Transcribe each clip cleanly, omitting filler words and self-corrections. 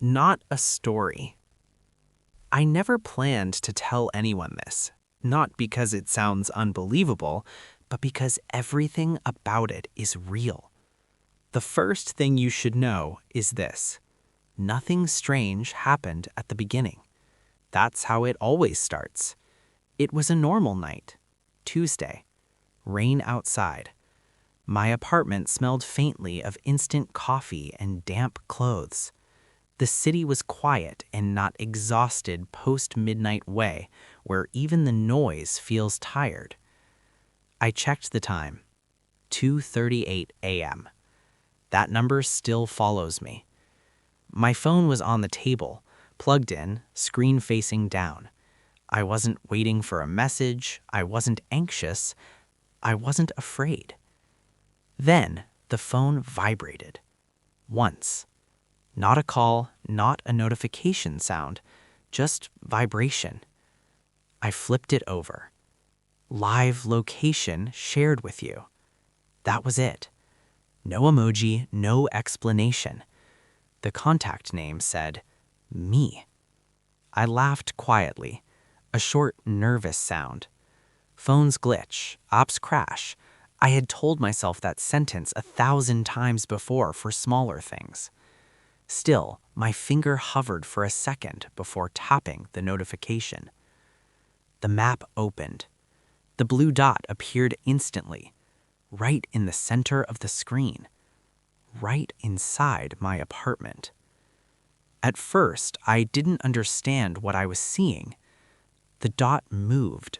not a story. I never planned to tell anyone this, not because it sounds unbelievable, but because everything about it is real. The first thing you should know is this: nothing strange happened at the beginning. That's how it always starts. It was a normal night, Tuesday, rain outside. My apartment smelled faintly of instant coffee and damp clothes. The city was quiet and not exhausted post-midnight way where even the noise feels tired. I checked the time, 2:38 a.m. That number still follows me. My phone was on the table, plugged in, screen facing down. I wasn't waiting for a message, I wasn't anxious, I wasn't afraid. Then the phone vibrated. Once. Not a call, not a notification sound, just vibration. I flipped it over. Live location shared with you. That was it. No emoji, no explanation. The contact name said, me. I laughed quietly, a short, nervous sound. Phones glitch, apps crash. I had told myself that sentence 1,000 times before for smaller things. Still, my finger hovered for a second before tapping the notification. The map opened. The blue dot appeared instantly, right in the center of the screen, right inside my apartment. At first, I didn't understand what I was seeing. The dot moved,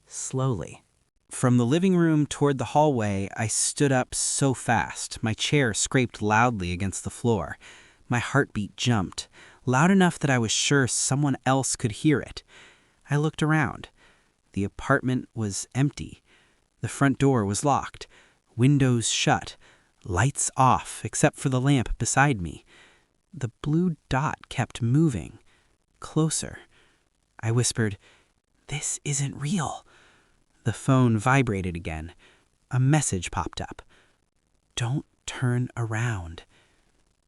slowly. From the living room toward the hallway, I stood up so fast, my chair scraped loudly against the floor. My heartbeat jumped, loud enough that I was sure someone else could hear it. I looked around. The apartment was empty. The front door was locked, windows shut, lights off except for the lamp beside me. The blue dot kept moving, closer. I whispered, "This isn't real." The phone vibrated again. A message popped up. "Don't turn around."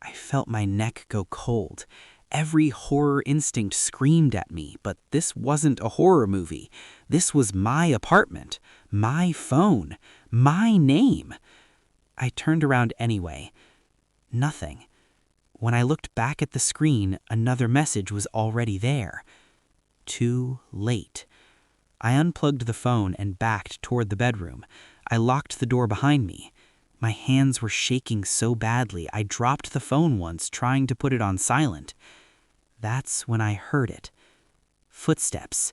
I felt my neck go cold. Every horror instinct screamed at me, but this wasn't a horror movie. This was my apartment, my phone, my name. I turned around anyway. Nothing. When I looked back at the screen, another message was already there. Too late. I unplugged the phone and backed toward the bedroom. I locked the door behind me. My hands were shaking so badly, I dropped the phone once, trying to put it on silent. That's when I heard it. Footsteps.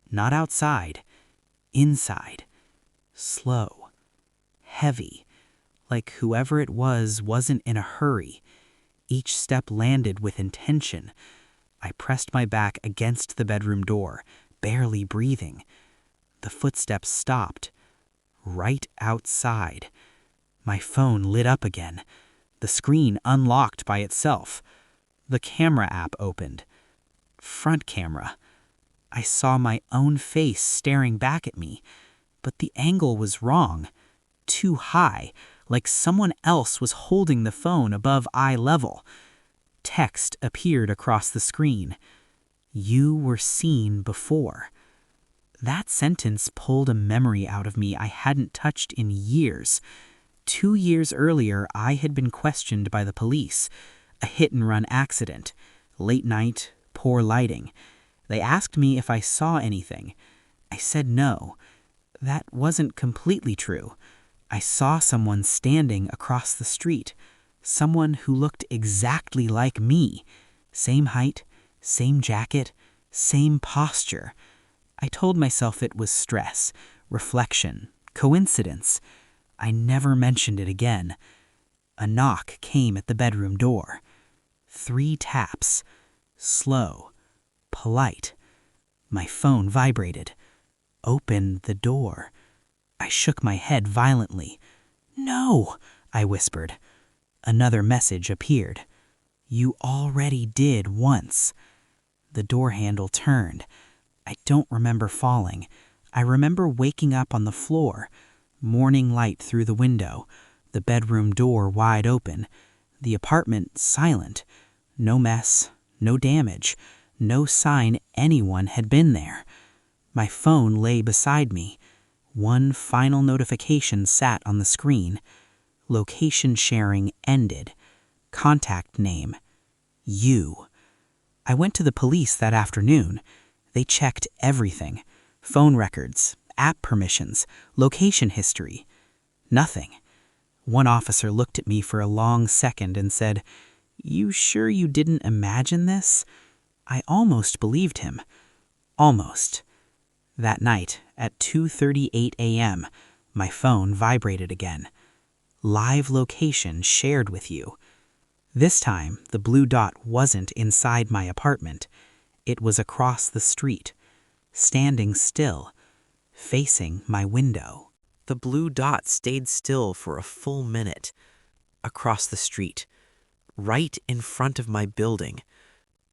Not outside. Inside. Slow. Heavy. Like whoever it was wasn't in a hurry. Each step landed with intention. I pressed my back against the bedroom door, barely breathing. The footsteps stopped. Right outside. My phone lit up again. The screen unlocked by itself. The camera app opened. Front camera. I saw my own face staring back at me, but the angle was wrong. Too high, like someone else was holding the phone above eye level. Text appeared across the screen. You were seen before. That sentence pulled a memory out of me I hadn't touched in years. 2 years earlier, I had been questioned by the police. A hit-and-run accident. Late night, poor lighting. They asked me if I saw anything. I said no. That wasn't completely true. I saw someone standing across the street. Someone who looked exactly like me. Same height, same jacket, same posture. I told myself it was stress, reflection, coincidence. I never mentioned it again. A knock came at the bedroom door. 3 taps. Slow. Polite. My phone vibrated. Open the door. I shook my head violently. "No," I whispered. Another message appeared. "You already did once." The door handle turned. I don't remember falling. I remember waking up on the floor. Morning light through the window. The bedroom door wide open. The apartment silent. No mess, no damage, no sign anyone had been there. My phone lay beside me. One final notification sat on the screen. Location sharing ended. Contact name: you. I went to the police that afternoon. They checked everything: phone records, app permissions, location history. Nothing. One officer looked at me for a long second and said, "You sure you didn't imagine this?" I almost believed him. Almost. That night, at 2:38 a.m., my phone vibrated again. Live location shared with you. This time, the blue dot wasn't inside my apartment. It was across the street, standing still, facing my window. The blue dot stayed still for a full minute, across the street, right in front of my building.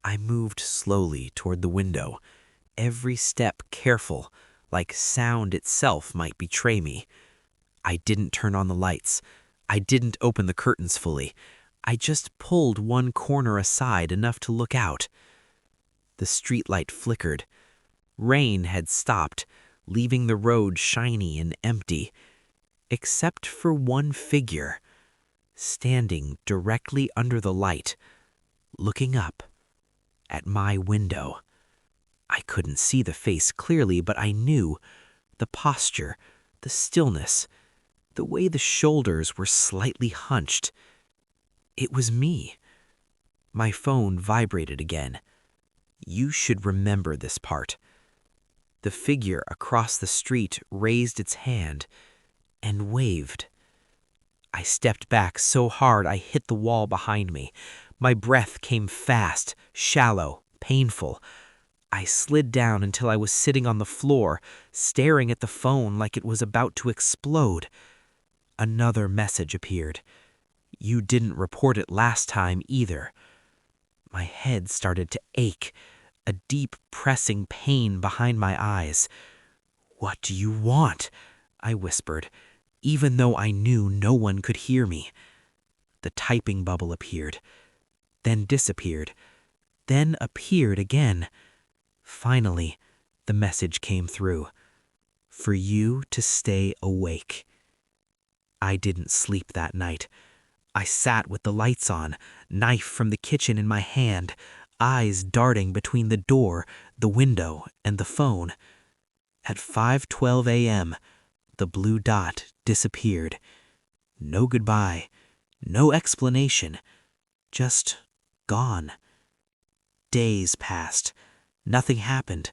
I moved slowly toward the window, every step careful, like sound itself might betray me. I didn't turn on the lights. I didn't open the curtains fully. I just pulled one corner aside enough to look out. The streetlight flickered. Rain had stopped, leaving the road shiny and empty, except for one figure, standing directly under the light, looking up at my window. I couldn't see the face clearly, but I knew the posture, the stillness, the way the shoulders were slightly hunched. It was me. My phone vibrated again. You should remember this part. The figure across the street raised its hand and waved. I stepped back so hard I hit the wall behind me. My breath came fast, shallow, painful. I slid down until I was sitting on the floor, staring at the phone like it was about to explode. Another message appeared. You didn't report it last time either. My head started to ache, a deep pressing pain behind my eyes. "What do you want?" I whispered, even though I knew no one could hear me. The typing bubble appeared, then disappeared, then appeared again. Finally, the message came through. For you to stay awake. I didn't sleep that night. I sat with the lights on, knife from the kitchen in my hand, eyes darting between the door, the window, and the phone. At 5:12 a.m., the blue dot disappeared. No goodbye, no explanation, just gone. Days passed. Nothing happened.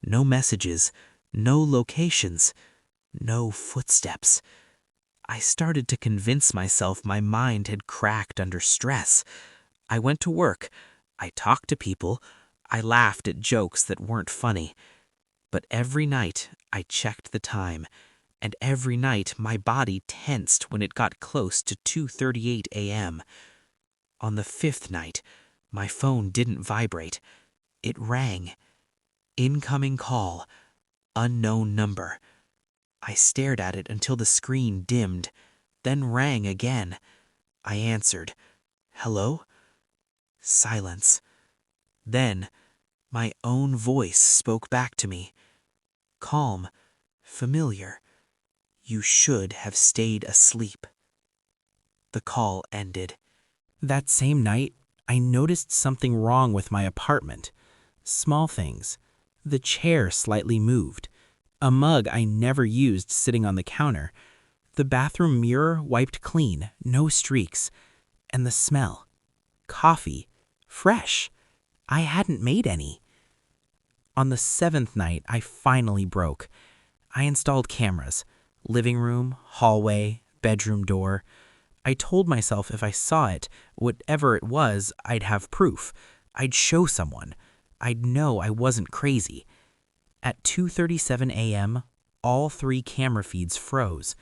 No messages, no locations, no footsteps. I started to convince myself my mind had cracked under stress. I went to work. I talked to people. I laughed at jokes that weren't funny. But every night I checked the time, and every night my body tensed when it got close to 2:38 a.m. On the fifth night, my phone didn't vibrate. It rang. Incoming call. Unknown number. I stared at it until the screen dimmed, then rang again. I answered. Hello? Silence. Then, my own voice spoke back to me. Calm, familiar. You should have stayed asleep. The call ended. That same night, I noticed something wrong with my apartment. Small things. The chair slightly moved. A mug I never used sitting on the counter. The bathroom mirror wiped clean, no streaks. And the smell. Coffee. Fresh. I hadn't made any. On the seventh night, I finally broke. I installed cameras. Living room, hallway, bedroom door. I told myself if I saw it, whatever it was, I'd have proof. I'd show someone. I'd know I wasn't crazy. At 2:37 a.m., all 3 camera feeds froze.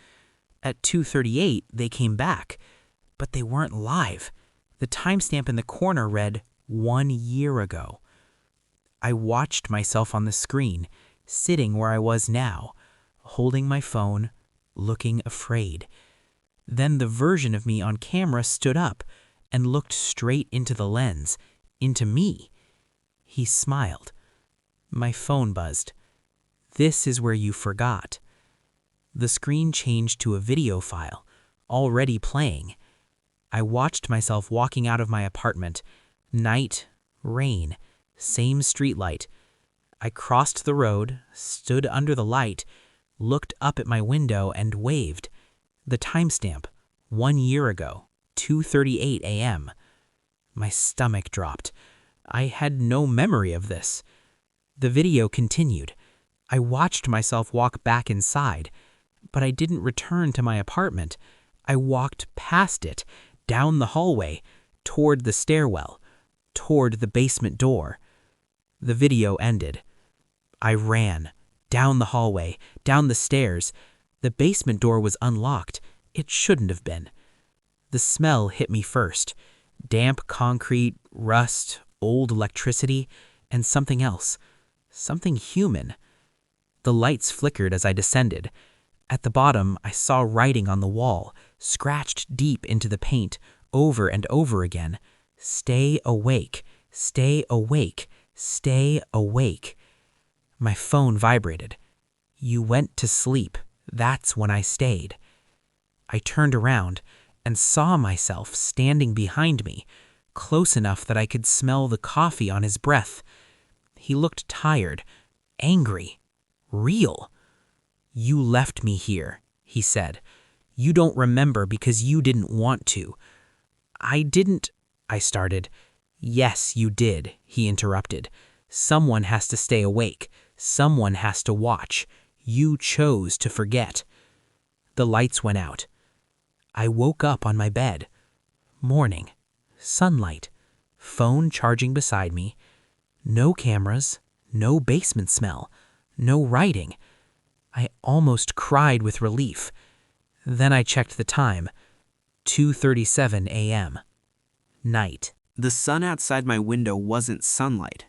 At 2:38, they came back, but they weren't live. The timestamp in the corner read 1 year ago. I watched myself on the screen, sitting where I was now, holding my phone, looking afraid. Then the version of me on camera stood up and looked straight into the lens, into me. He smiled. My phone buzzed. "This is where you forgot." The screen changed to a video file, already playing. I watched myself walking out of my apartment. Night, rain, same streetlight. I crossed the road, stood under the light, looked up at my window and waved. The timestamp, 1 year ago, 2:38 a.m. My stomach dropped. I had no memory of this. The video continued. I watched myself walk back inside, but I didn't return to my apartment. I walked past it, down the hallway, toward the stairwell, toward the basement door. The video ended. I ran, down the hallway, down the stairs. The basement door was unlocked. It shouldn't have been. The smell hit me first. Damp concrete, rust, old electricity, and something else. Something human. The lights flickered as I descended. At the bottom, I saw writing on the wall, scratched deep into the paint, over and over again. "Stay awake, stay awake, stay awake." My phone vibrated. "You went to sleep. That's when I stayed." I turned around and saw myself standing behind me, close enough that I could smell the coffee on his breath. He looked tired, angry, real. "You left me here," he said. "You don't remember because you didn't want to." "I didn't," I started. "Yes, you did," he interrupted. "Someone has to stay awake. Someone has to watch. You chose to forget." The lights went out. I woke up on my bed. Morning. Sunlight. Phone charging beside me. No cameras. No basement smell. No writing. I almost cried with relief. Then I checked the time. 2:37 a.m. Night. The sun outside my window wasn't sunlight.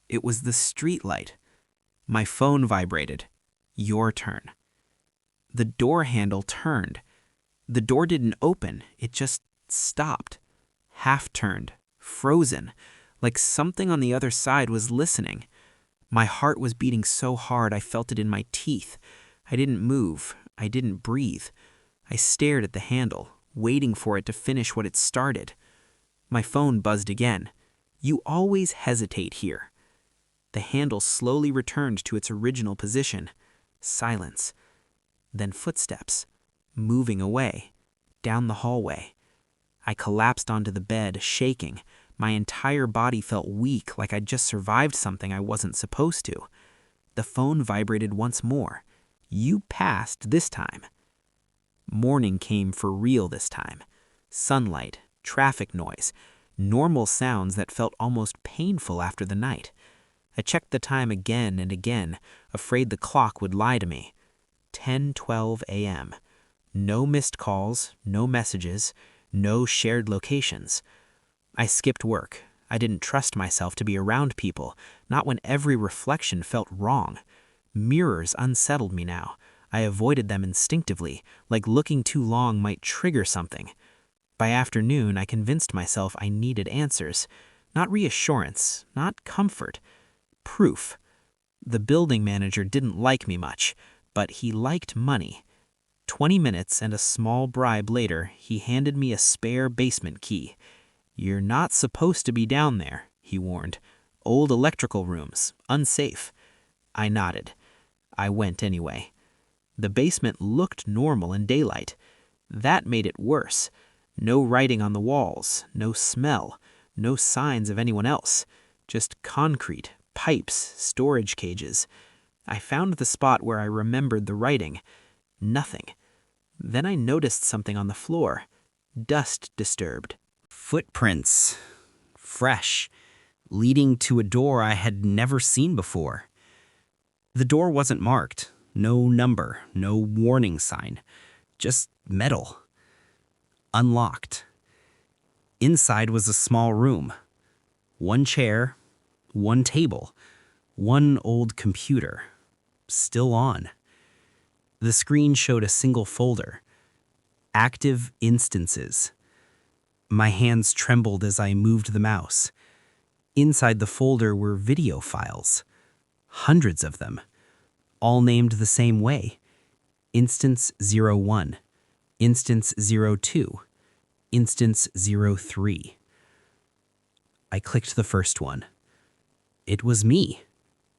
It was the street light. My phone vibrated. Your turn. The door handle turned. The door didn't open. It just stopped. Half-turned. Frozen. Like something on the other side was listening. My heart was beating so hard I felt it in my teeth. I didn't move. I didn't breathe. I stared at the handle, waiting for it to finish what it started. My phone buzzed again. "You always hesitate here." The handle slowly returned to its original position. Silence. Then footsteps, moving away, down the hallway. I collapsed onto the bed, shaking. My entire body felt weak, like I'd just survived something I wasn't supposed to. The phone vibrated once more. "You passed this time." Morning came for real this time. Sunlight, traffic noise, normal sounds that felt almost painful after the night. I checked the time again and again, afraid the clock would lie to me. 10:12 a.m. No missed calls, no messages, no shared locations. I skipped work. I didn't trust myself to be around people, not when every reflection felt wrong. Mirrors unsettled me now. I avoided them instinctively, like looking too long might trigger something. By afternoon, I convinced myself I needed answers. Not reassurance, not comfort. Proof. The building manager didn't like me much, but he liked money. 20 minutes and a small bribe later, he handed me a spare basement key. "You're not supposed to be down there," he warned. "Old electrical rooms, unsafe." I nodded. I went anyway. The basement looked normal in daylight. That made it worse. No writing on the walls, no smell, no signs of anyone else. Just concrete, pipes, storage cages. I found the spot where I remembered the writing. Nothing. Then I noticed something on the floor. Dust disturbed. Footprints. Fresh. Leading to a door I had never seen before. The door wasn't marked. No number, no warning sign. Just metal. Unlocked. Inside was a small room. One chair, one table, one old computer. Still on. The screen showed a single folder. Active instances. My hands trembled as I moved the mouse. Inside the folder were video files, hundreds of them, all named the same way: Instance 01, Instance 02, Instance 03. I clicked the first one. It was me,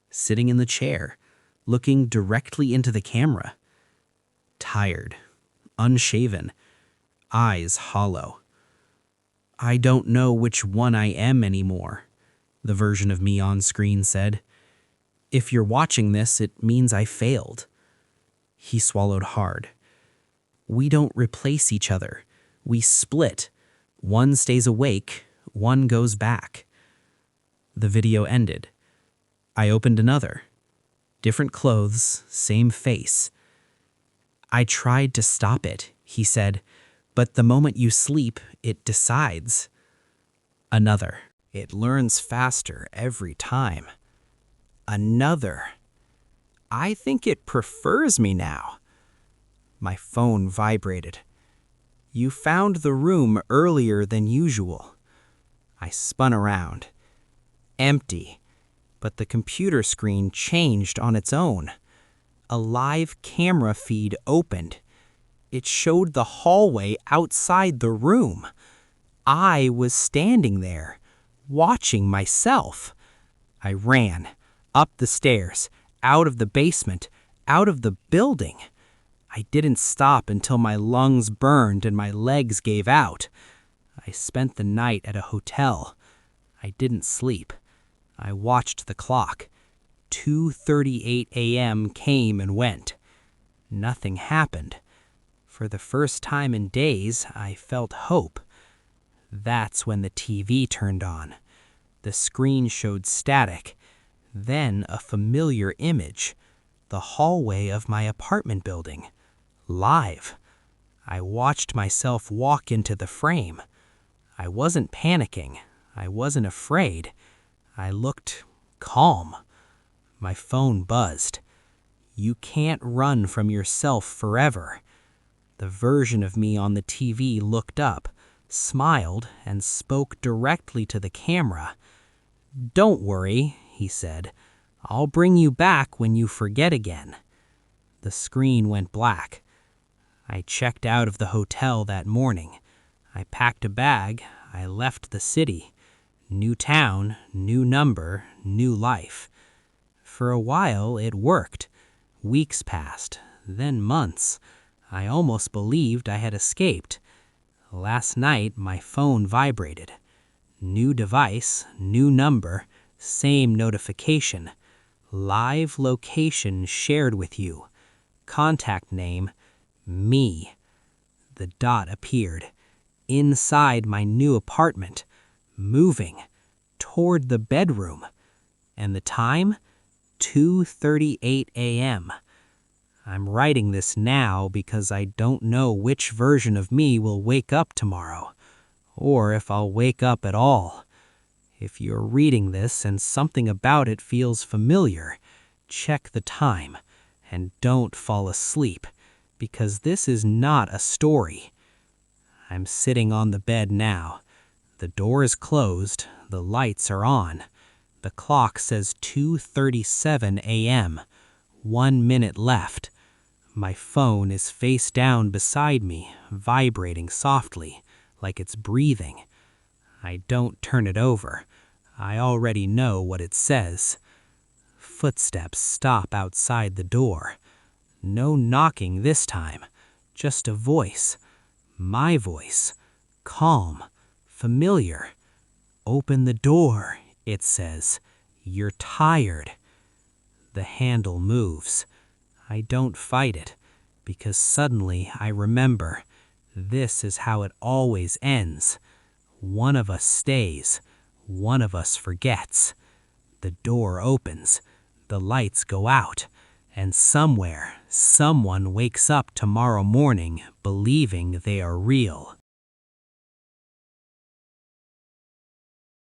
sitting in the chair, looking directly into the camera. Tired, unshaven, eyes hollow. "I don't know which one I am anymore," the version of me on screen said. "If you're watching this, it means I failed." He swallowed hard. "We don't replace each other. We split. One stays awake, one goes back." The video ended. I opened another. Different clothes, same face. "I tried to stop it," he said, "but the moment you sleep, it decides." Another. "It learns faster every time." Another. "I think it prefers me now." My phone vibrated. "You found the room earlier than usual." I spun around. Empty, but the computer screen changed on its own. A live camera feed opened. It showed the hallway outside the room. I was standing there, watching myself. I ran, up the stairs, out of the basement, out of the building. I didn't stop until my lungs burned and my legs gave out. I spent the night at a hotel. I didn't sleep. I watched the clock. 2:38 a.m. came and went. Nothing happened. For the first time in days, I felt hope. That's when the TV turned on. The screen showed static, then a familiar image. The hallway of my apartment building. Live. I watched myself walk into the frame. I wasn't panicking. I wasn't afraid. I looked calm. My phone buzzed. "You can't run from yourself forever." The version of me on the TV looked up, smiled, and spoke directly to the camera. "Don't worry," he said. "I'll bring you back when you forget again." The screen went black. I checked out of the hotel that morning. I packed a bag. I left the city. New town, new number, new life. For a while, it worked. Weeks passed, then months. I almost believed I had escaped. Last night, my phone vibrated. New device, new number, same notification. Live location shared with you. Contact name, me. The dot appeared. Inside my new apartment. Moving. Toward the bedroom. And the time? 2:38 a.m. I'm writing this now because I don't know which version of me will wake up tomorrow, or if I'll wake up at all. If you're reading this and something about it feels familiar, check the time and don't fall asleep, because this is not a story. I'm sitting on the bed now. The door is closed, the lights are on. The clock says 2:37 a.m. 1 minute left. My phone is face down beside me, vibrating softly, like it's breathing. I don't turn it over. I already know what it says. Footsteps stop outside the door. No knocking this time, just a voice. My voice. Calm, familiar. "Open the door," it says. "You're tired." The handle moves. I don't fight it, because suddenly I remember this is how it always ends. One of us stays, one of us forgets. The door opens, the lights go out, and somewhere, someone wakes up tomorrow morning believing they are real.